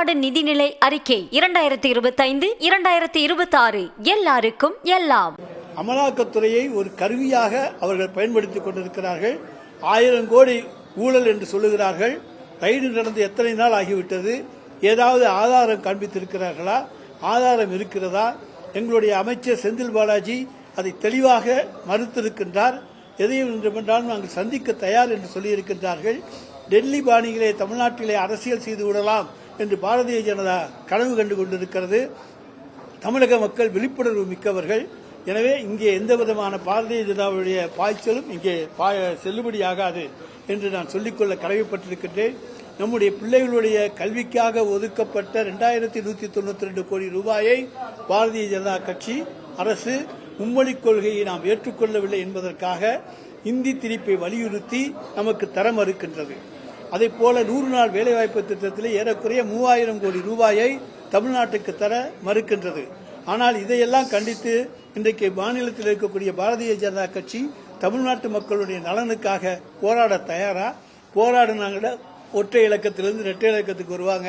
தமிழ்நாடு நிதிநிலை அறிக்கை 2025-2026 எல்லாருக்கும் எல்லாம். அமலாக்கத்துறையை ஒரு கருவியாக அவர்கள் பயன்படுத்திக் கொண்டிருக்கிறார்கள். 1000 கோடி ஊழல் என்று சொல்லுகிறார்கள். ரைடு நடந்து எத்தனை நாள் ஆகிவிட்டது? ஏதாவது ஆதாரம் காண்பித்திருக்கிறார்களா? ஆதாரம் இருக்கிறதா? எங்களுடைய அமைச்சர் செந்தில் பாலாஜி அதை தெளிவாக மறுத்திருக்கின்றார். எதையும் என்றாலும் நாங்கள் சந்திக்க தயார் என்று சொல்லியிருக்கின்றார்கள். டெல்லி பாணிகளே தமிழ்நாட்டிலே அரசியல் செய்து விடலாம் என்று பாரதிய ஜனதா கனவு கண்டு கொண்டிருக்கிறது. தமிழக மக்கள் விழிப்புணர்வு மிக்கவர்கள். எனவே இங்கே எந்த விதமான பாரதிய ஜனதாவுடைய பாய்ச்சலும் இங்கே செல்லுபடியாகாது என்று நான் சொல்லிக்கொள்ள கடமைப்பட்டிருக்கின்றேன். நம்முடைய பிள்ளைகளுடைய கல்விக்காக ஒதுக்கப்பட்ட 2192 கோடி ரூபாயை பாரதிய ஜனதா கட்சி அரசு மும்மொழி கொள்கையை நாம் ஏற்றுக்கொள்ளவில்லை என்பதற்காக இந்தி திணிப்பை வலியுறுத்தி நமக்கு தர மறுக்கின்றது. அதேபோல 100 நாள் வேலைவாய்ப்பு திட்டத்தில் ஏறக்குறைய 3000 கோடி ரூபாயை தமிழ்நாட்டுக்கு தர மறுக்கின்றது. ஆனால் இதையெல்லாம் கண்டித்து இன்றைக்கு மாநிலத்தில் இருக்கக்கூடிய பாரதிய ஜனதா கட்சி தமிழ்நாட்டு மக்களுடைய நலனுக்காக போராட தயாரா? போராடினாங்க ஒற்றை இலக்கத்திலிருந்து இரட்டை இலக்கத்துக்கு வருவாங்க.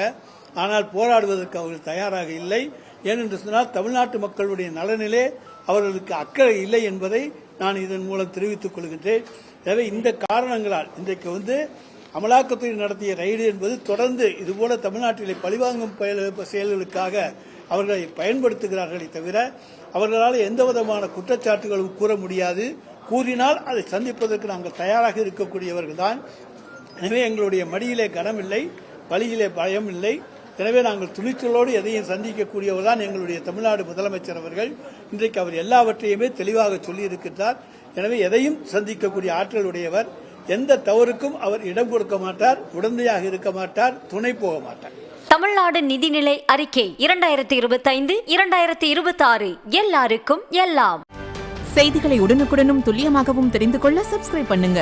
ஆனால் போராடுவதற்கு அவர்கள் தயாராக இல்லை. ஏனென்று சொன்னால் தமிழ்நாட்டு மக்களுடைய நலனிலே அவர்களுக்கு அக்கறை இல்லை என்பதை நான் இதன் மூலம் தெரிவித்துக் கொள்கின்றேன். எனவே இந்த காரணங்களால் இன்றைக்கு அமலாக்கத்துறை நடத்திய ரைடு என்பது தொடர்ந்து இதுபோல தமிழ்நாட்டிலே பழிவாங்கும் செயல்களுக்காக அவர்களை பயன்படுத்துகிறார்களே தவிர அவர்களால் எந்த விதமான குற்றச்சாட்டுகளும் கூற முடியாது. கூறினால் அதை சந்திப்பதற்கு நாங்கள் தயாராக இருக்கக்கூடியவர்கள் தான். எனவே எங்களுடைய மடியிலே கனமில்லை, வழியிலே பயம் இல்லை. எனவே நாங்கள் துணிச்சலோடு எதையும் சந்திக்கக்கூடியவர் தான் எங்களுடைய தமிழ்நாடு முதலமைச்சர் அவர்கள். இன்றைக்கு அவர் எல்லாவற்றையுமே தெளிவாக சொல்லியிருக்கிறார். எனவே எதையும் சந்திக்கக்கூடிய ஆற்றல் உடையவர். எந்த தவறுக்கும் அவர் இடம் கொடுக்க மாட்டார், உடந்தையாக இருக்க மாட்டார், துணை போக மாட்டார். தமிழ்நாடு நிதிநிலை அறிக்கை 2025-2026 எல்லாருக்கும் எல்லாம். செய்திகளை உடனுக்குடனும் துல்லியமாகவும் தெரிந்து கொள்ள சப்ஸ்கிரைப் பண்ணுங்க.